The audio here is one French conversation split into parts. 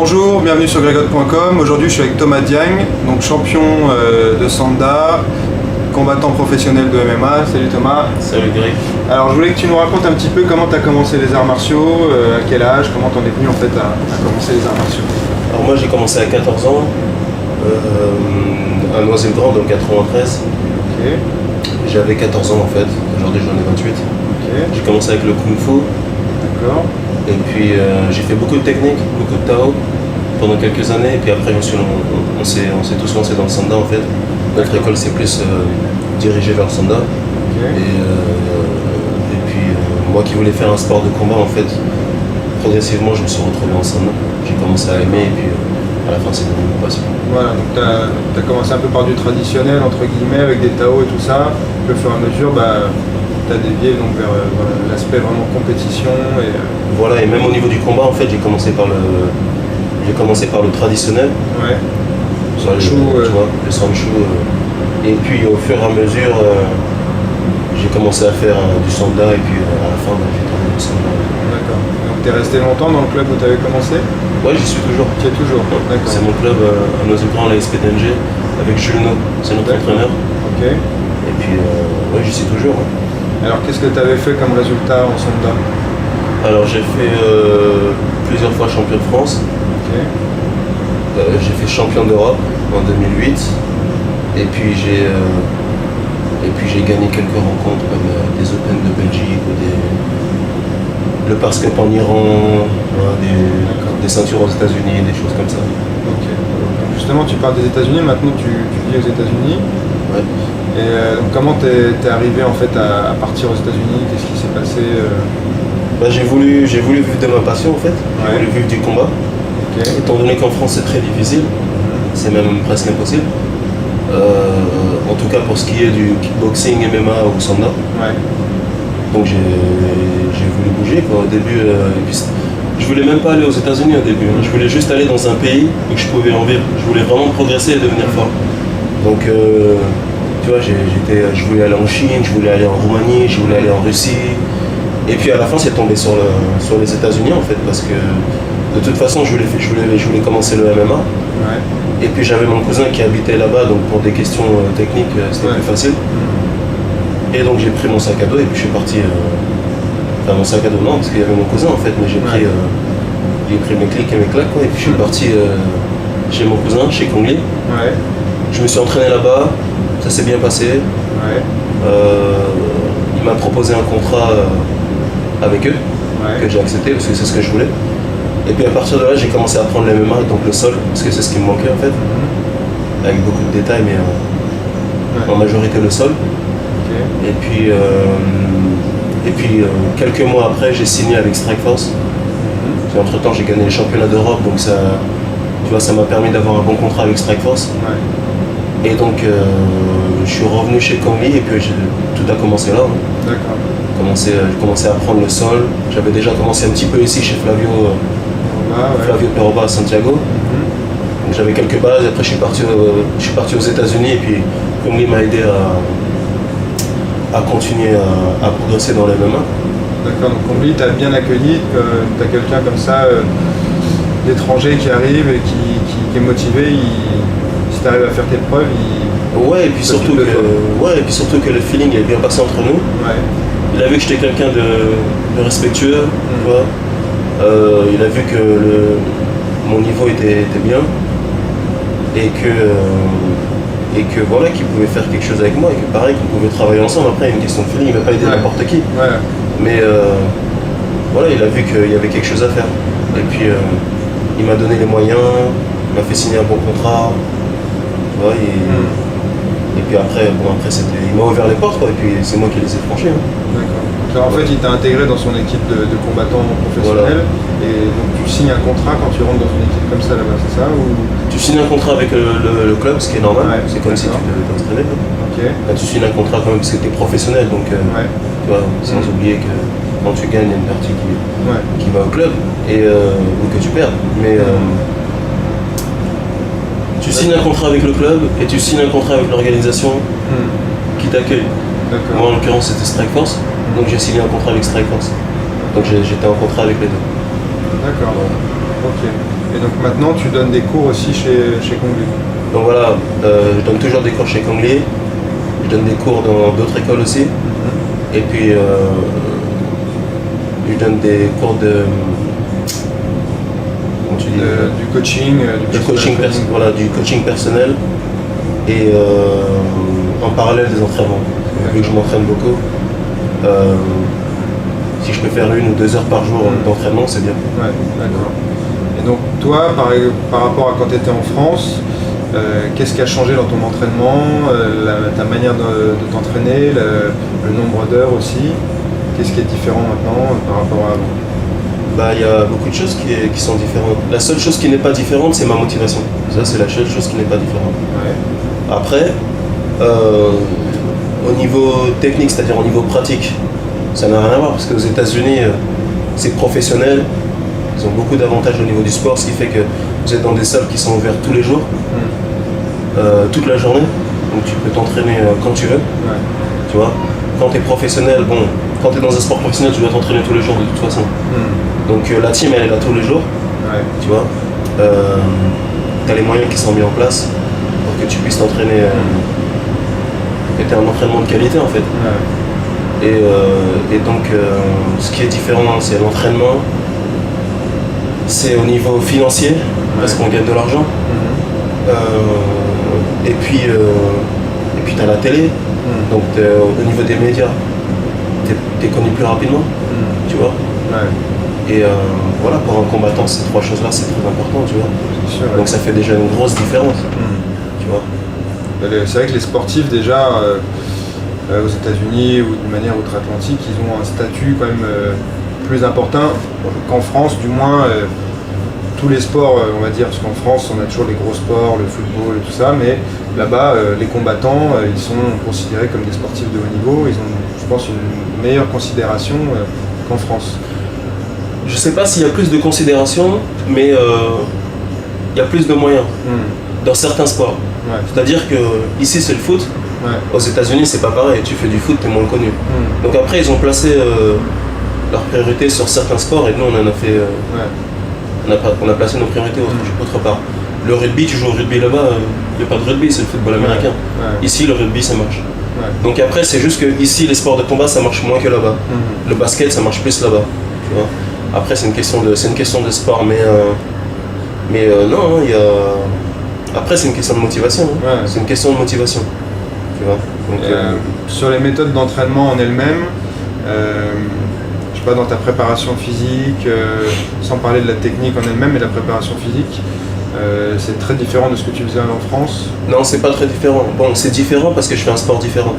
Bonjour, bienvenue sur gregot.com. Aujourd'hui je suis avec Thomas Diagne, donc champion de Sanda, combattant professionnel de MMA. Salut Thomas. Salut Greg. Alors je voulais que tu nous racontes un petit peu comment tu as commencé les arts martiaux, à quel âge, comment tu en es venu en fait à commencer les arts martiaux. Alors moi j'ai commencé à 14 ans, à Noisy-le-Grand, donc 93. Ok. J'avais 14 ans en fait, aujourd'hui j'en ai 28. Ok. J'ai commencé avec le Kung Fu. D'accord. Et puis j'ai fait beaucoup de techniques, beaucoup de Tao pendant quelques années. Et puis après on s'est tous lancés dans le Sanda en fait. Notre école s'est plus dirigée vers le Sanda. Ok. Et puis moi qui voulais faire un sport de combat en fait, progressivement je me suis retrouvé en Sanda. J'ai commencé à aimer et puis à la fin c'est devenu une passion. Voilà, donc tu as commencé un peu par du traditionnel entre guillemets avec des Tao et tout ça. Puis au fur et à mesure, tu as dévié donc, vers l'aspect vraiment compétition. Voilà, et même au niveau du combat en fait j'ai commencé par le traditionnel. Ouais. Sanchu, tu vois, le Sanchu. Et puis au fur et à mesure j'ai commencé à faire du Sanda et puis à la fin j'ai tourné du Sanda. D'accord. Donc tu es resté longtemps dans le club où tu avais commencé? Ouais, j'y suis toujours. Tu es toujours. D'accord. C'est mon club à Noisy-le-Grand, la SPDNG, avec Jules No, c'est notre entraîneur. Ok. Et puis ouais, j'y suis toujours. Ouais. Alors qu'est-ce que tu avais fait comme résultat en Sanda? Alors j'ai fait plusieurs fois champion de France. Ok. J'ai fait champion d'Europe en 2008. Et puis j'ai gagné quelques rencontres comme des Open de Belgique ou le Parscup en Iran, des ceintures aux États-Unis, des choses comme ça. Ok. Donc justement, tu parles des États-Unis, maintenant tu vis aux États-Unis. Ouais. Et donc comment t'es arrivé en fait à partir aux États-Unis? Qu'est-ce qui s'est passé J'ai voulu vivre de ma passion en fait. J'ai voulu vivre du combat. Ok. Étant donné qu'en France c'est très difficile, c'est même presque impossible. En tout cas pour ce qui est du kickboxing, MMA ou Sanda. Ouais. Donc j'ai voulu bouger quoi. Au début, et puis, je voulais même pas aller aux États-Unis au début. Je voulais juste aller dans un pays où je pouvais en vivre. Je voulais vraiment progresser et devenir fort. Donc tu vois, je voulais aller en Chine, je voulais aller en Roumanie, je voulais aller en Russie. Et puis à la fin c'est tombé sur les États-Unis en fait parce que de toute façon je voulais commencer le MMA. Ouais. Et puis j'avais mon cousin qui habitait là-bas, donc pour des questions techniques c'était plus facile. Et donc j'ai pris mon sac à dos et puis je suis parti. Enfin mon sac à dos non, parce qu'il y avait mon cousin en fait, mais j'ai pris mes clics et mes claques quoi. Et puis je suis parti chez mon cousin, chez Kongli. Ouais. Je me suis entraîné là-bas, ça s'est bien passé. Ouais. Il m'a proposé un contrat avec eux, Ouais. que j'ai accepté parce que c'est ce que je voulais. Et puis à partir de là, j'ai commencé à apprendre le MMA, donc le sol, parce que c'est ce qui me manquait en fait, avec beaucoup de détails, mais en majorité le sol. Ok. Et puis quelques mois après, j'ai signé avec Strikeforce. Puis entre-temps, j'ai gagné les championnats d'Europe, donc ça, tu vois, ça m'a permis d'avoir un bon contrat avec Strikeforce. Ouais. Et donc, je suis revenu chez Kongli et puis tout a commencé là. D'accord. J'ai commencé à apprendre le sol. J'avais déjà commencé un petit peu ici chez Flavio Peroba à Santiago. Donc j'avais quelques bases, après je suis parti aux États-Unis et puis Kongli m'a aidé à continuer à progresser dans les MMA. D'accord, donc Kongli t'a bien accueilli, t'as quelqu'un comme ça d'étranger qui arrive et qui est motivé, si t'arrives à faire tes preuves, Ouais, et puis surtout que le feeling est bien passé entre nous. Ouais. Il a vu que j'étais quelqu'un de respectueux, tu vois. Il a vu que mon niveau était bien et que voilà, qu'il pouvait faire quelque chose avec moi et que pareil, qu'on pouvait travailler ensemble. Après, il y a une question de feeling, il ne m'a pas aidé n'importe qui. Ouais. Mais voilà, il a vu qu'il y avait quelque chose à faire. Et puis il m'a donné les moyens, il m'a fait signer un bon contrat. Tu vois, et puis après, il m'a ouvert les portes quoi, et puis c'est moi qui les ai franchis. D'accord. Alors, en fait, il t'a intégré dans son équipe de combattants professionnels. Voilà. Et donc tu signes un contrat quand tu rentres dans une équipe comme ça là-bas, c'est ça ou... Tu signes un contrat avec le club, ce qui est normal. Ouais, c'est comme si tu devais t'entraîner. Ok. Là, tu signes un contrat quand même parce que tu es professionnel, donc tu vois, sans oublier que quand tu gagnes, il y a une partie qui va au club ou que tu perds. Mais tu signes un contrat avec le club et tu signes un contrat avec l'organisation qui t'accueille. Moi en l'occurrence c'était Strikeforce, donc j'ai signé un contrat avec Strikeforce. Donc j'étais en contrat avec les deux. D'accord. Ok. Et donc maintenant, tu donnes des cours aussi chez Kongli. Donc voilà, je donne toujours des cours chez Kongli, je donne des cours dans d'autres écoles aussi, et puis je donne des cours de... Du coaching, voilà, du coaching personnel, et en parallèle des entraînements. Vu que je m'entraîne beaucoup, si je peux faire 1 ou 2 heures par jour d'entraînement, c'est bien. Ouais, d'accord. Et donc toi, par rapport à quand tu étais en France, qu'est-ce qui a changé dans ton entraînement, ta manière de t'entraîner, le nombre d'heures aussi? Qu'est-ce qui est différent maintenant par rapport à avant? Il y a beaucoup de choses qui sont différentes. La seule chose qui n'est pas différente, c'est ma motivation. Ça, c'est la seule chose qui n'est pas différente. Ouais. Après, au niveau technique, c'est-à-dire au niveau pratique, ça n'a rien à voir parce qu'aux États-Unis, c'est professionnel. Ils ont beaucoup d'avantages au niveau du sport, ce qui fait que vous êtes dans des salles qui sont ouvertes tous les jours, toute la journée. Donc tu peux t'entraîner quand tu veux. Ouais. Tu vois, quand tu es professionnel, quand tu es dans un sport professionnel, tu dois t'entraîner tous les jours de toute façon. Donc la team, elle est là tous les jours. Ouais. Tu vois, tu as les moyens qui sont mis en place pour que tu puisses t'entraîner. Et tu as un entraînement de qualité en fait. Ouais. Et donc, ce qui est différent, c'est l'entraînement. C'est au niveau financier, parce qu'on gagne de l'argent. Et puis tu as la télé. Donc, au niveau des médias, tu es connu plus rapidement. Tu vois. Ouais. Et voilà, pour un combattant, ces 3 choses-là, c'est très important, tu vois. C'est sûr, ouais. Donc, ça fait déjà une grosse différence. Tu vois. C'est vrai que les sportifs, déjà, aux États-Unis ou de manière outre-Atlantique, ils ont un statut quand même plus important qu'en France, du moins. Tous les sports, on va dire, parce qu'en France, on a toujours les gros sports, le football et tout ça, mais là-bas, les combattants, ils sont considérés comme des sportifs de haut niveau. Ils ont, je pense, une meilleure considération qu'en France. Je sais pas s'il y a plus de considération, mais il y a plus de moyens dans certains sports. Ouais. C'est-à-dire que ici c'est le foot, aux États-Unis c'est pas pareil, tu fais du foot, t'es moins connu. Donc après ils ont placé leur priorité sur certains sports et nous on en a fait, on a placé nos priorités autre part. Le rugby, tu joues au rugby là-bas, il n'y a pas de rugby, c'est le football américain. Ici le rugby ça marche. Donc après c'est juste que ici les sports de combat ça marche moins que là-bas. Le basket ça marche plus là-bas. Tu vois. Après c'est une question de sport, mais non, il y a... Après, c'est une question de motivation. C'est une question de motivation. Tu vois. Donc, sur les méthodes d'entraînement en elles-mêmes, je sais pas, dans ta préparation physique, sans parler de la technique en elle-même, mais la préparation physique, c'est très différent de ce que tu faisais en France? Non, c'est pas très différent. Bon, c'est différent parce que je fais un sport différent.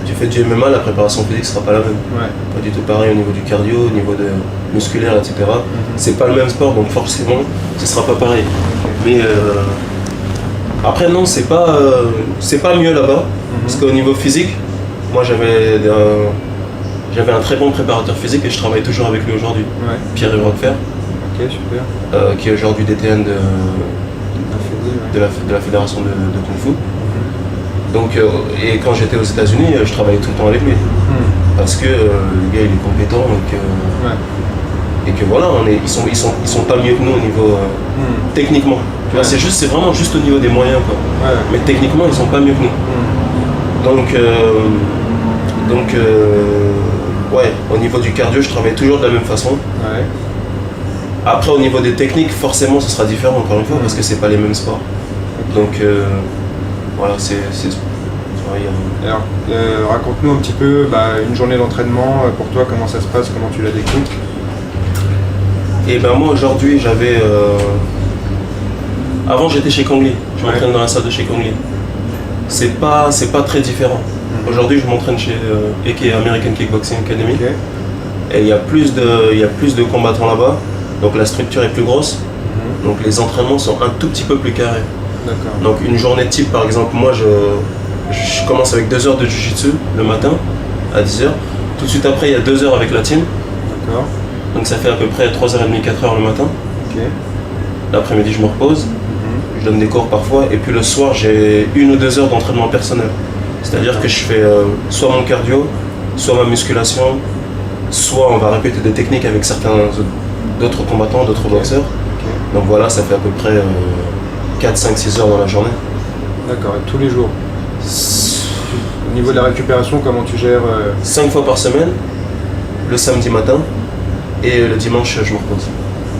Tu fais du MMA, la préparation physique sera pas la même. Pas du tout pareil au niveau du cardio, au niveau de musculaire, etc. C'est pas le même sport, donc forcément, ce sera pas pareil. Mais après non, c'est pas mieux là-bas, parce qu'au niveau physique, moi j'avais un très bon préparateur physique et je travaille toujours avec lui aujourd'hui, Pierre-Yves Roquefort, qui est aujourd'hui DTN de la fédération de Kung Fu. Donc, et quand j'étais aux États-Unis, je travaillais tout le temps avec lui, parce que le gars il est compétent et que voilà, ils sont pas mieux que nous au niveau techniquement. Tu vois, c'est vraiment juste au niveau des moyens quoi. Mais techniquement ils sont pas mieux que nous. Donc au niveau du cardio je travaille toujours de la même façon. Après au niveau des techniques forcément ce sera différent encore une fois parce que c'est pas les mêmes sports. Donc voilà c'est Alors, raconte-nous un petit peu une journée d'entraînement pour toi, comment ça se passe, comment tu la découpes? Et ben moi aujourd'hui j'avais... Avant j'étais chez Kongli, je m'entraîne dans la salle de chez Kongli. C'est pas très différent. Aujourd'hui je m'entraîne chez AK, American Kickboxing Academy. Et il y a plus de combattants là-bas, donc la structure est plus grosse. Donc les entraînements sont un tout petit peu plus carrés. Donc une journée type par exemple, moi je commence avec 2 heures de jiu-jitsu le matin à 10h. Tout de suite après il y a 2 heures avec la team. Donc ça fait à peu près 3h30, 4h le matin. L'après-midi je me repose, je donne des cours parfois et puis le soir j'ai 1 ou 2 heures d'entraînement personnel. C'est-à-dire que je fais soit mon cardio, soit ma musculation, soit on va répéter des techniques avec certains d'autres combattants, d'autres boxeurs. Donc voilà, ça fait à peu près 4, 5, 6 heures dans la journée. D'accord, et tous les jours. Au niveau de la récupération, comment tu gères 5 fois par semaine, le samedi matin, et le dimanche, je me repose.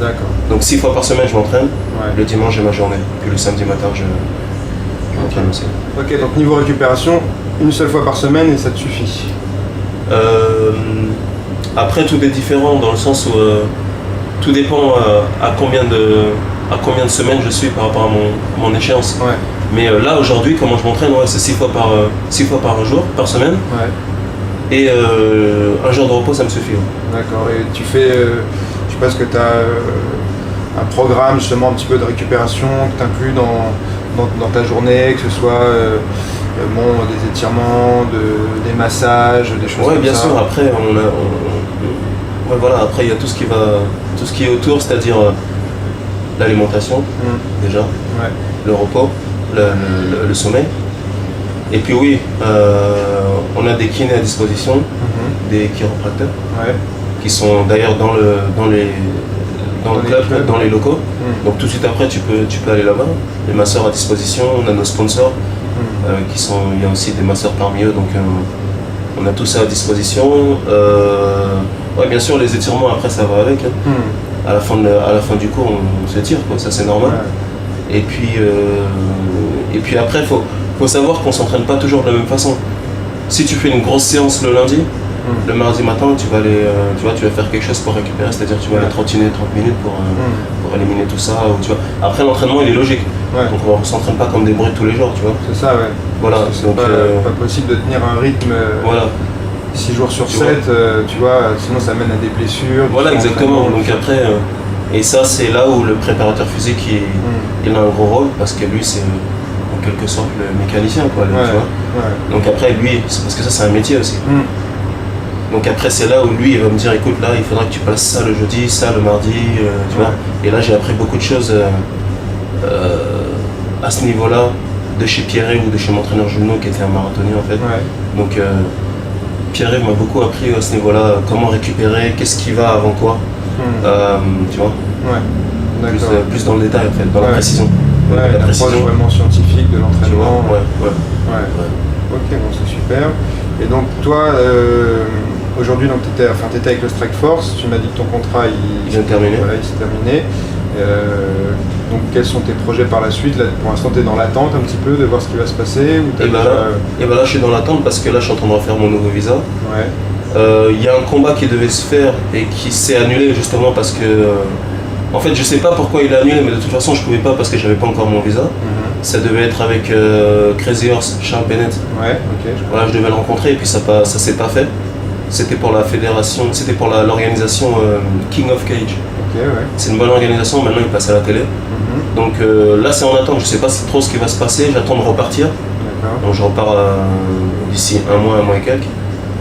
D'accord. Donc 6 fois par semaine, je m'entraîne. Ouais. Le dimanche, j'ai ma journée. Puis le samedi matin, je m'entraîne aussi. Ok, donc niveau récupération, une seule fois par semaine et ça te suffit. Après, tout est différent dans le sens où tout dépend à combien de semaines je suis par rapport à mon échéance. Ouais. Mais là, aujourd'hui, comment je m'entraîne, c'est 6 fois par jour, par semaine. Ouais. Et un jour de repos, ça me suffit. Ouais. D'accord. Et tu fais, je sais pas, est-ce que tu as un programme justement un petit peu de récupération que tu inclus dans ta journée, que ce soit des étirements, des massages, des choses comme ça. Oui, bien sûr. Après, voilà, après il y a tout ce qui est autour, c'est-à-dire l'alimentation déjà, Ouais. le repos, le sommeil. Et puis oui, on a des kinés à disposition, des chiropracteurs, Ouais. qui sont d'ailleurs dans le club, dans les locaux. Donc tout de suite après, tu peux aller là-bas. Les masseurs à disposition, on a nos sponsors, il y a aussi des masseurs parmi eux, donc on a tout ça à disposition. Ouais, bien sûr, les étirements après, ça va avec. Hein. À la fin du cours, on s'étire, quoi, ça c'est normal. Ouais. Et puis après, faut savoir qu'on s'entraîne pas toujours de la même façon. Si tu fais une grosse séance le lundi, le mardi matin, tu vas faire quelque chose pour récupérer, c'est-à-dire tu vas aller trottiner 30 minutes pour éliminer tout ça. Ou, tu vois. Après, l'entraînement, il est logique. Ouais. Donc on s'entraîne pas comme des brutes tous les jours, tu vois. C'est ça, ouais. Voilà, Parce que c'est donc, pas possible de tenir un rythme voilà. 6 jours sur Tu 7, tu vois, sinon ça mène à des blessures. Voilà, exactement. Donc après, et ça, c'est là où le préparateur physique, il a un gros rôle, parce que lui, c'est en quelque sorte le mécanicien, quoi, tu vois. Ouais. Donc après, lui, c'est parce que ça, c'est un métier aussi. Donc après, c'est là où lui, il va me dire, écoute, là, il faudra que tu passes ça le jeudi, ça le mardi, tu vois. Et là, j'ai appris beaucoup de choses à ce niveau-là, de chez Pierre-Yves ou de chez mon entraîneur Juno, qui était un marathonien, en fait. Ouais. Donc Pierre-Yves m'a beaucoup appris à ce niveau-là, comment récupérer, qu'est-ce qui va avant quoi, tu vois. Ouais. Plus, D'accord. plus dans le détail, en fait, dans la précision. Ouais, la l'approche précision, vraiment scientifique de tu vois. l'entraînement. Ouais. Ok, bon, c'est super. Et donc toi, aujourd'hui, tu étais avec le Strike Force, tu m'as dit que ton contrat Il vient de terminer. Voilà, il s'est terminé. Donc quels sont tes projets par la suite? Là, pour l'instant, tu es dans l'attente un petit peu de voir ce qui va se passer ou t'as Et ben déjà... là, je suis dans l'attente parce que là, je suis en train de refaire mon nouveau visa. Ouais. Il y a un combat qui devait se faire et qui s'est annulé justement parce que... en fait, je sais pas pourquoi il a annulé, mais de toute façon, je pouvais pas parce que j'avais pas encore mon visa. Ça devait être avec Crazy Horse, Charles Bennett. Ouais, ok. Voilà, je devais le rencontrer et puis ça s'est pas fait. C'était pour la fédération, c'était pour l'organisation King of Cage. Ok, ouais. C'est une bonne organisation, maintenant il passe à la télé. Donc là, c'est en attente, je sais pas trop ce qui va se passer, j'attends de repartir. D'accord. Donc je repars d'ici un mois et quelques.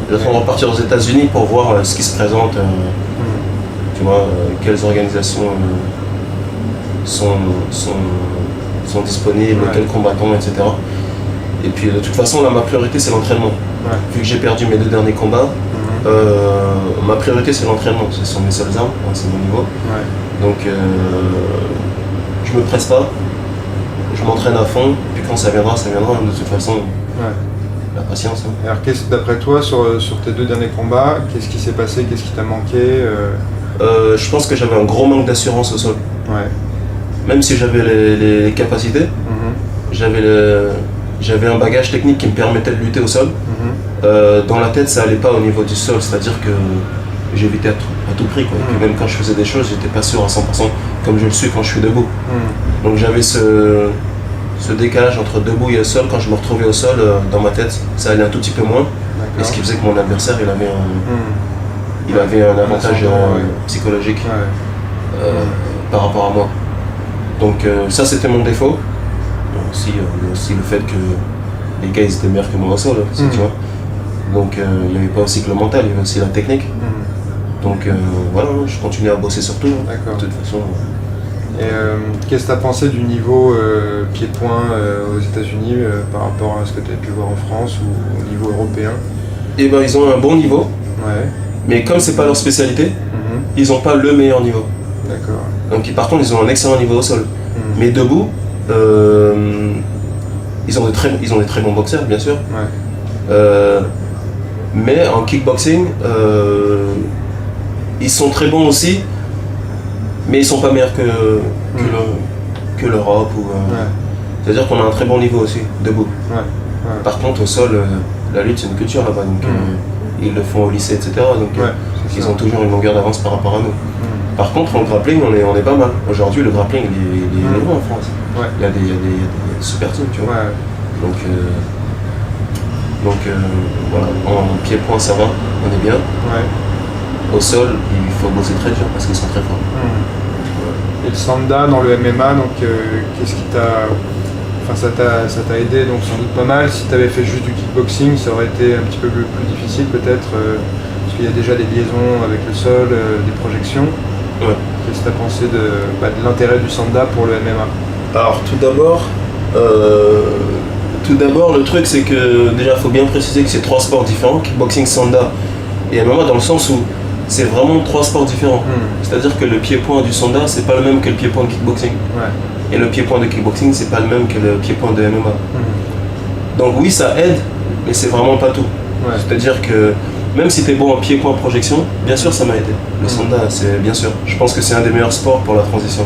J'attends de repartir aux États-Unis pour voir ce qui se présente. Tu vois, quelles organisations sont disponibles, quels combattants, etc. Et puis de toute façon, là, ma priorité, c'est l'entraînement. Ouais. Vu que j'ai perdu mes 2 derniers combats, ma priorité, c'est l'entraînement. Ce sont mes seules armes, c'est mon niveau. Ouais. Donc, je me presse pas, je m'entraîne à fond, puis quand ça viendra, de toute façon, Ouais. la patience. Hein. Alors, d'après toi, sur tes 2 derniers combats, qu'est-ce qui s'est passé? Qu'est-ce qui t'a manqué? Je pense que j'avais un gros manque d'assurance au sol. Ouais. Même si j'avais les capacités, j'avais un bagage technique qui me permettait de lutter au sol. Dans la tête, ça allait pas au niveau du sol, c'est-à-dire que j'évitais à tout prix. Quoi. Et puis même quand je faisais des choses, j'étais pas sûr à 100% comme je le suis quand je suis debout. Donc j'avais ce décalage entre debout et au sol. Quand je me retrouvais au sol, dans ma tête, ça allait un tout petit peu moins. Et ce qui faisait que mon adversaire, il avait un avantage psychologique par rapport à moi. Donc ça, c'était mon défaut. Il y a aussi le fait que les gars, ils étaient meilleurs que moi au sol, tu vois. Donc il n'y avait pas aussi que le mental, il y avait aussi la technique. Donc voilà, je continue à bosser sur tout. D'accord. De toute façon. Et qu'est-ce que tu as pensé du niveau pied-point aux États-Unis par rapport à ce que tu as pu voir en France ou au niveau européen? Eh ben, ils ont un bon niveau, Ouais. mais comme c'est pas leur spécialité, ils n'ont pas le meilleur niveau. D'accord. Donc par contre, ils ont un excellent niveau au sol. Mais debout, ils ont des très bons boxeurs, bien sûr. Ouais. Mais en kickboxing, ils sont très bons aussi, mais ils sont pas meilleurs que l'Europe. Ouais. C'est-à-dire qu'on a un très bon niveau aussi, debout. Ouais. Ouais. Par contre, au sol, la lutte, c'est une culture là-bas. Donc, ils le font au lycée, etc. Donc, Ouais, ils ont toujours une longueur d'avance par rapport à nous. Par contre, en grappling, on est pas mal. Aujourd'hui, le grappling, il est bon en France. Ouais. Il y a des super teams, tu vois. Ouais. Donc voilà, en pied-point, ça va, on est bien. Ouais. Au sol, il faut bosser très dur parce qu'ils sont très forts. Et le Sanda dans le MMA, donc qu'est-ce qui t'a... Enfin, ça t'a aidé donc sans doute pas mal. Si tu avais fait juste du kickboxing, ça aurait été un petit peu plus difficile peut-être, parce qu'il y a déjà des liaisons avec le sol, des projections. Ouais. Qu'est-ce que tu as pensé de l'intérêt du Sanda pour le MMA? Alors tout d'abord, le truc c'est que déjà il faut bien préciser que c'est 3 sports différents, kickboxing, Sanda et MMA, dans le sens où c'est vraiment 3 sports différents. C'est-à-dire que le pied-point du Sanda, c'est pas le même que le pied-point de kickboxing. Ouais. Et le pied-point de kickboxing, c'est pas le même que le pied-point de MMA. Donc oui, ça aide, mais c'est vraiment pas tout. Ouais. C'est-à-dire que même si tu es bon en pied-point projection, bien sûr ça m'a aidé. Le Sanda, c'est bien sûr. Je pense que c'est un des meilleurs sports pour la transition.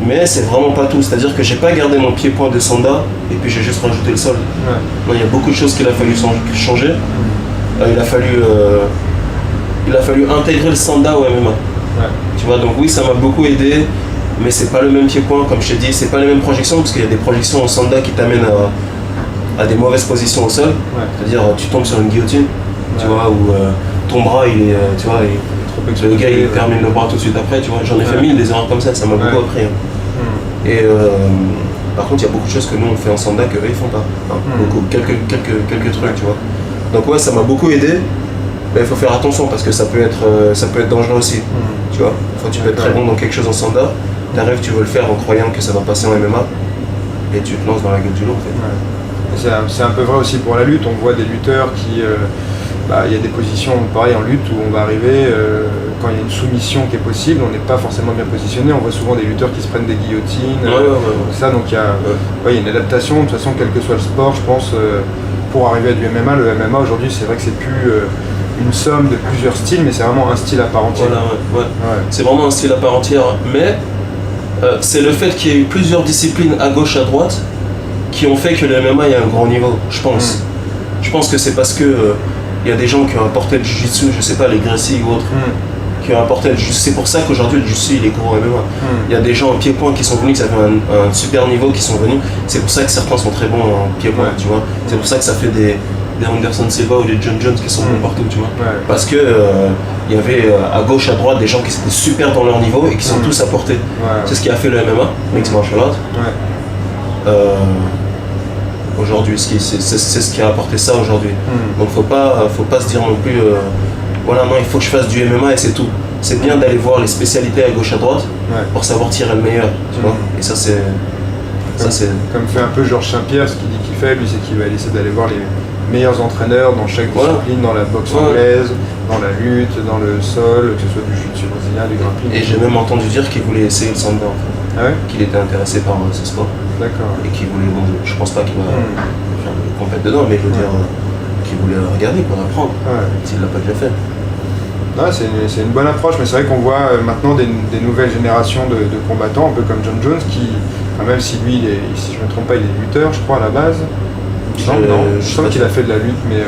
Mais c'est vraiment pas tout. C'est-à-dire que j'ai pas gardé mon pied-point de Sanda et puis j'ai juste rajouté le sol. Ouais. Non, il y a beaucoup de choses qu'il a fallu changer. Il a fallu intégrer le Sanda au MMA. Ouais. Tu vois, donc oui, ça m'a beaucoup aidé, mais c'est pas le même pied-point, comme je t'ai dit, c'est pas les mêmes projections, parce qu'il y a des projections au Sanda qui t'amènent à des mauvaises positions au sol. Ouais. C'est-à-dire, tu tombes sur une guillotine, tu vois, où ton bras, il est, tu vois, le gars, il termine le bras tout de suite après, tu vois. J'en ai fait 1000 des erreurs comme ça m'a beaucoup appris. Hein. Et par contre, il y a beaucoup de choses que nous, on fait en Sanda qu'eux, ils font pas. Enfin, beaucoup, quelques trucs, tu vois. Donc ouais, ça m'a beaucoup aidé. Mais il faut faire attention parce que ça peut être dangereux aussi. Tu vois, tu peux être très bon dans quelque chose en Sanda, t'arrives, tu veux le faire en croyant que ça va passer en MMA et tu te lances dans la gueule du loup en fait. Ouais. C'est un peu vrai aussi pour la lutte, on voit des lutteurs qui... il y a des positions pareil en lutte où on va arriver, quand il y a une soumission qui est possible, on n'est pas forcément bien positionné, on voit souvent des lutteurs qui se prennent des guillotines, ça, donc il y a une adaptation, de toute façon quel que soit le sport, je pense, pour arriver à du MMA. Le MMA aujourd'hui c'est vrai que c'est plus une somme de plusieurs styles, mais c'est vraiment un style à part entière. Voilà, c'est vraiment un style à part entière, mais c'est le fait qu'il y ait eu plusieurs disciplines à gauche, à droite, qui ont fait que le MMA est à un grand niveau, je pense. Je pense que c'est parce que il y a des gens qui ont apporté le jiu-jitsu, je sais pas, les Gracie ou autres, qui ont apporté le jiu-jitsu. C'est pour ça qu'aujourd'hui le jiu-jitsu il est gros en MMA. Il y a des gens en pied-point qui sont venus, qui avaient un super niveau, qui sont venus. C'est pour ça que certains sont très bons en pied-point, tu vois. C'est pour ça que ça fait des Anderson Silva ou des John Jones qui sont bons partout, tu vois. Parce que il y avait à gauche, à droite des gens qui étaient super dans leur niveau et qui sont tous apportés. C'est ce qui a fait le MMA, Mixed Martial Arts. Aujourd'hui, c'est ce qui a apporté ça aujourd'hui. Donc faut pas se dire non plus, voilà, non, il faut que je fasse du MMA et c'est tout. C'est bien d'aller voir les spécialités à gauche, à droite pour savoir tirer le meilleur, tu vois. Et ça c'est... Comme fait un peu Georges Saint-Pierre, ce qu'il dit qu'il fait, lui, c'est qu'il va essayer d'aller voir les meilleurs entraîneurs dans chaque discipline, dans la boxe anglaise, dans la lutte, dans le sol, que ce soit du jiu-jitsu brésilien, du grappling. Et j'ai même entendu dire qu'il voulait essayer le Sanda, en fait. Ah ouais? Qu'il était intéressé par ce sport. D'accord. Et qu'il voulait, bon, je pense pas qu'il va faire une compète dedans, mais je veux dire qu'il voulait regarder, pour apprendre, s'il l'a pas déjà fait. C'est une bonne approche, mais c'est vrai qu'on voit maintenant des nouvelles générations de combattants, un peu comme John Jones, qui, même si lui, si je ne me trompe pas, il est lutteur, je crois, à la base. Je sens qu'il a fait de la lutte, mais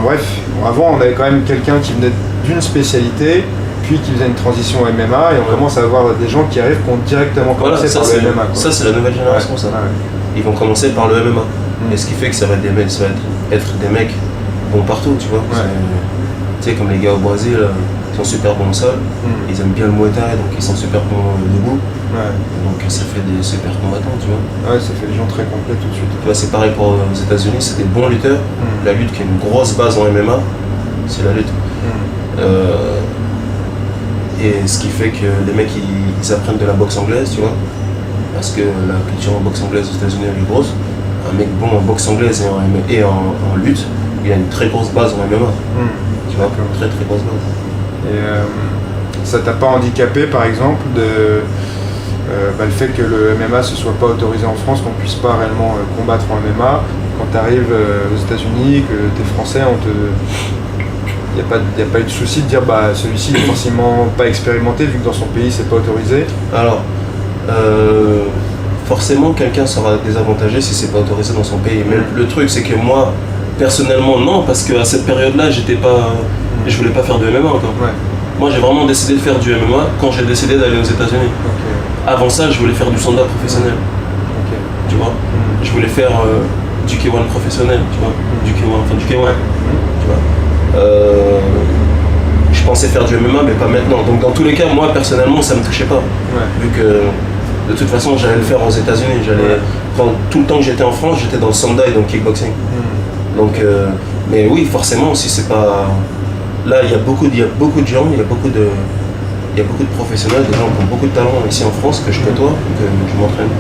bref, avant on avait quand même quelqu'un qui venait d'une spécialité, puis qui faisait une transition au MMA, et on commence à avoir des gens qui arrivent qui ont directement commencé par le MMA. Ça c'est la nouvelle génération, ça. Ils vont commencer par le MMA. Et ce qui fait que ça va être des mecs bons partout, tu vois. Tu sais, comme les gars au Brésil, ils sont super bons au sol, ils aiment bien le Muay Thai, donc ils sont super bons debout. Donc ça fait des super combattants, tu vois. Ouais, ça fait des gens très complets tout de suite. Tu vois, c'est pareil pour aux États-Unis, c'est des bons lutteurs. La lutte qui a une grosse base en MMA, c'est la lutte. Et ce qui fait que les mecs ils apprennent de la boxe anglaise, tu vois. Parce que la culture en boxe anglaise aux États-Unis elle est grosse. Un mec bon en boxe anglaise et en lutte, il a une très grosse base en MMA. Tu vois, très très grosse base. Et ça t'a pas handicapé par exemple le fait que le MMA se soit pas autorisé en France, qu'on puisse pas réellement combattre en MMA, quand tu arrives aux États-Unis, que tu es français, il n'y a pas eu de souci de dire celui-ci n'est forcément pas expérimenté vu que dans son pays c'est pas autorisé. Alors, forcément quelqu'un sera désavantagé si c'est pas autorisé dans son pays. Mais le truc c'est que moi, personnellement non, parce qu'à cette période-là, je voulais pas faire de MMA encore. Ouais. Moi j'ai vraiment décidé de faire du MMA quand j'ai décidé d'aller aux États-Unis. Okay. Avant ça, je voulais faire du sanda professionnel. Okay. Tu vois, je voulais faire du K1 professionnel, tu vois, du K1. Tu vois. Je pensais faire du MMA mais pas maintenant. Donc dans tous les cas, moi personnellement ça me touchait pas. Vu que de toute façon j'allais le faire aux États-Unis. Tout le temps que j'étais en France, j'étais dans le sanda et dans le kickboxing. Donc mais oui, forcément, si c'est pas. Là il y a beaucoup de gens, il y a beaucoup de professionnels, des gens qui ont beaucoup de talent ici en France que je côtoie, que je m'entraîne,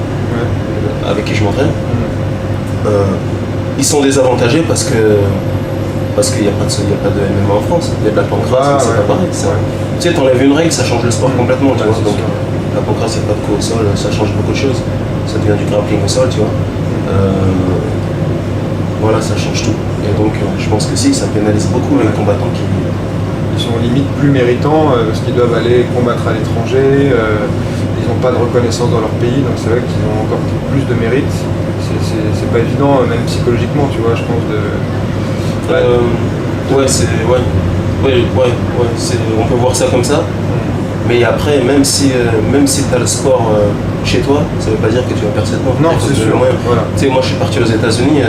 avec qui je m'entraîne. Ils sont désavantagés parce qu'il n'y a pas de MMA en France, il y a de la pancrace, c'est pas pareil. Tu sais, t'enlèves une règle, ça change le sport complètement, tu vois. Donc, la pancrace, il n'y a pas de coup au sol, ça change beaucoup de choses. Ça devient du grappling au sol, tu vois. Voilà, ça change tout. Et donc, je pense que si, ça pénalise beaucoup les combattants qui... Ils sont limite plus méritants parce qu'ils doivent aller combattre à l'étranger, ils n'ont pas de reconnaissance dans leur pays, donc c'est vrai qu'ils ont encore plus de mérite. C'est pas évident, même psychologiquement, tu vois, je pense on peut voir ça comme ça. Mais après, même si tu as le sport chez toi, ça veut pas dire que tu vas percer dedans. Non, c'est sûr. Voilà. Tu sais, moi je suis parti aux États-Unis,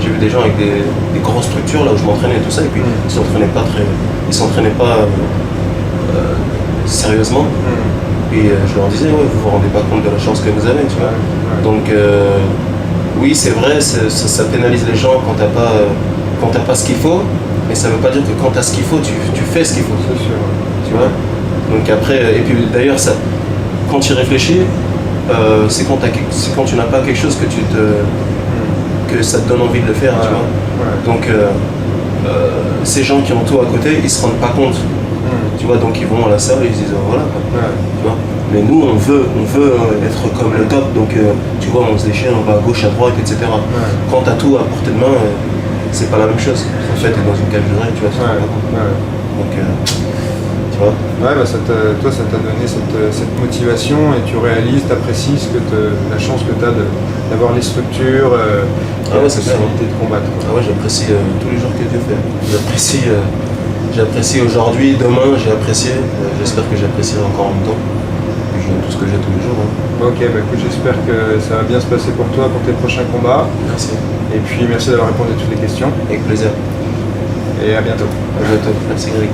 j'ai vu des gens avec des grosses structures là où je m'entraînais et tout ça, et puis ils s'entraînaient pas sérieusement. Et je leur disais, vous vous rendez pas compte de la chance que vous avez, tu vois. Donc oui, c'est vrai, ça pénalise les gens quand t'as pas ce qu'il faut, mais ça veut pas dire que quand t'as ce qu'il faut, tu fais ce qu'il faut. C'est sûr. Tu vois. Donc après, et puis d'ailleurs, quand tu réfléchis, c'est quand tu n'as pas quelque chose que ça te donne envie de le faire, tu vois. Donc ces gens qui ont tout à côté, ils se rendent pas compte. Tu vois, donc ils vont à la salle et ils se disent voilà. Tu vois. Mais nous, on veut être comme le top, donc tu vois, on se déchire, on va à gauche, à droite, etc. Quand t'as tout à portée de main, c'est pas la même chose. En fait, t'es dans une cage de règle, tu vois, tu te rends pas compte. Donc, tu vois. Ouais, toi, ça t'a donné cette motivation et tu réalises, t'apprécies la chance que t'as d'avoir les structures, la possibilité de combattre. Ah ouais, j'apprécie tous les jours que Dieu fait. J'apprécie aujourd'hui, demain, j'ai apprécié. J'espère que j'apprécierai encore longtemps. Tout ce que j'ai tous les jours. Ok, écoute, j'espère que ça va bien se passer pour toi, pour tes prochains combats. Merci. Et puis merci d'avoir répondu à toutes les questions. Avec plaisir. Et à bientôt. À bientôt. Merci Greg.